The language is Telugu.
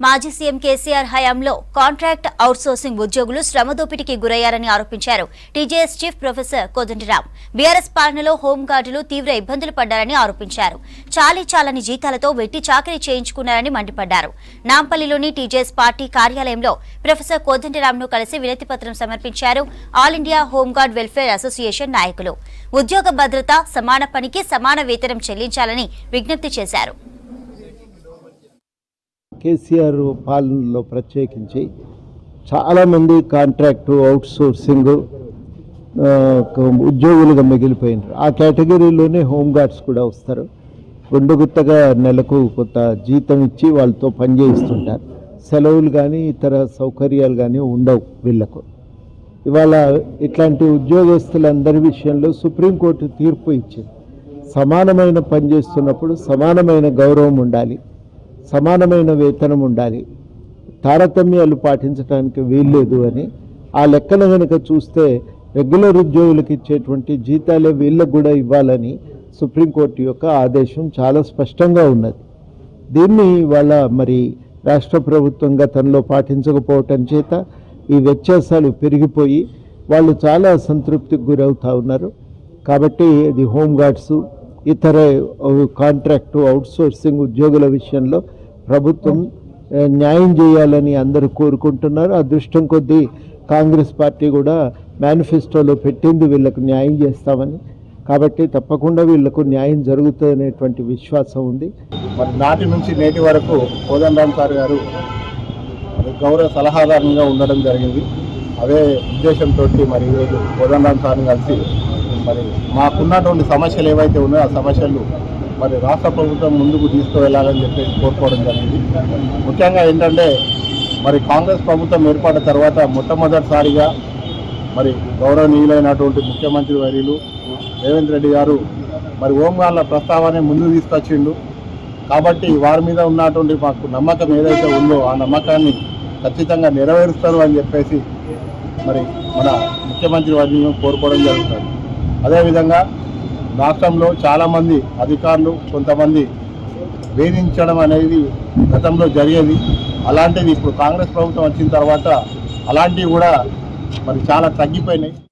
మాజీ సీఎం కేసీఆర్ హయాంలో కాంట్రాక్ట్ అవుట్సోర్సింగ్ ఉద్యోగులు శ్రమదోపిడికి గురయ్యారని ఆరోపించారు TJS chief professor Kodandaram. BRS పాలనలో హోంగార్డులు తీవ్ర ఇబ్బందులు పడ్డారని ఆరోపించారు. చాలని జీతాలతో వెట్టి చాకరీ చేయించుకున్నారని మండిపడ్డారు. నాంపల్లిలోని టీజేఎస్ పార్టీ కార్యాలయంలో ప్రొఫెసర్ కోదండరాంను కలిసి వినతి పత్రం సమర్పించారు all India home guard welfare association నాయకులు. ఉద్యోగ భద్రత, సమాన పనికి సమాన వేతనం చెల్లించాలని విజ్ఞప్తి చేశారు. కేసీఆర్ పాలనలో ప్రత్యేకించి చాలామంది కాంట్రాక్టు అవుట్సోర్సింగ్ ఉద్యోగులుగా మిగిలిపోయినారు. ఆ కేటగిరీలోనే హోంగార్డ్స్ కూడా వస్తారు. గుండుగుత్తగా నెలకు కొంత జీతం ఇచ్చి వాళ్ళతో పనిచేయిస్తుంటారు. సెలవులు కానీ ఇతర సౌకర్యాలు కానీ ఉండవు వీళ్లకు. ఇవాళ ఇట్లాంటి ఉద్యోగస్తులందరి విషయంలో సుప్రీంకోర్టు తీర్పు ఇచ్చింది. సమానమైన పని చేస్తున్నప్పుడు సమానమైన గౌరవం ఉండాలి, సమానమైన వేతనం ఉండాలి, తారతమ్యాలు పాటించడానికి వీల్లేదు అని. ఆ లెక్కన కనుక చూస్తే రెగ్యులర్ ఉద్యోగులకు ఇచ్చేటువంటి జీతాలే వీళ్ళకు కూడా ఇవ్వాలని సుప్రీంకోర్టు యొక్క ఆదేశం చాలా స్పష్టంగా ఉన్నది. దీన్ని వాళ్ళ మరి రాష్ట్ర ప్రభుత్వం గతంలో పాటించకపోవటం చేత ఈ వ్యత్యాసాలు పెరిగిపోయి వాళ్ళు చాలా అసంతృప్తికి గురవుతూ ఉన్నారు. కాబట్టి ఇది హోంగార్డ్స్, ఇతర కాంట్రాక్టు అవుట్సోర్సింగ్ ఉద్యోగుల విషయంలో ప్రభుత్వం న్యాయం చేయాలని అందరూ కోరుకుంటున్నారు. అదృష్టం కొద్దీ కాంగ్రెస్ పార్టీ కూడా మేనిఫెస్టోలో పెట్టింది వీళ్లకు న్యాయం చేస్తామని. కాబట్టి తప్పకుండా వీళ్లకు న్యాయం జరుగుతుందనేటువంటి విశ్వాసం ఉంది. మరి నాటి నుంచి నేటి వరకు కోదండరాం సార్ గారు గౌరవ సలహాదారునిగా ఉండడం జరిగింది. అదే ఉద్దేశంతో మరి ఈరోజు కోదండరాం సార్ని కలిసి మరి మాకున్నటువంటి సమస్యలు ఏవైతే ఉన్నాయో ఆ సమస్యలు మరి రాష్ట్ర ప్రభుత్వం ముందుకు తీసుకువెళ్ళాలని చెప్పేసి కోరుకోవడం జరిగింది. ముఖ్యంగా ఏంటంటే మరి కాంగ్రెస్ ప్రభుత్వం ఏర్పడిన తర్వాత మొట్టమొదటిసారిగా మరి గౌరవనీయులైనటువంటి ముఖ్యమంత్రి వర్యులు రేవంత్ రెడ్డి గారు మరి హోంగార్డుల ప్రస్తావన ముందుకు తీసుకొచ్చిండు. కాబట్టి వారి మీద ఉన్నటువంటి మాకు నమ్మకం ఏదైతే ఉందో ఆ నమ్మకాన్ని ఖచ్చితంగా నెరవేరుస్తారు అని చెప్పేసి మరి మన ముఖ్యమంత్రి వర్యులను కోరుకోవడం జరుగుతుంది. అదేవిధంగా రాష్ట్రంలో చాలామంది అధికారులు కొంతమంది వేధించడం అనేది గతంలో జరిగేది. అలాంటిది ఇప్పుడు కాంగ్రెస్ ప్రభుత్వం వచ్చిన తర్వాత అలాంటివి కూడా మరి చాలా తగ్గిపోయినాయి.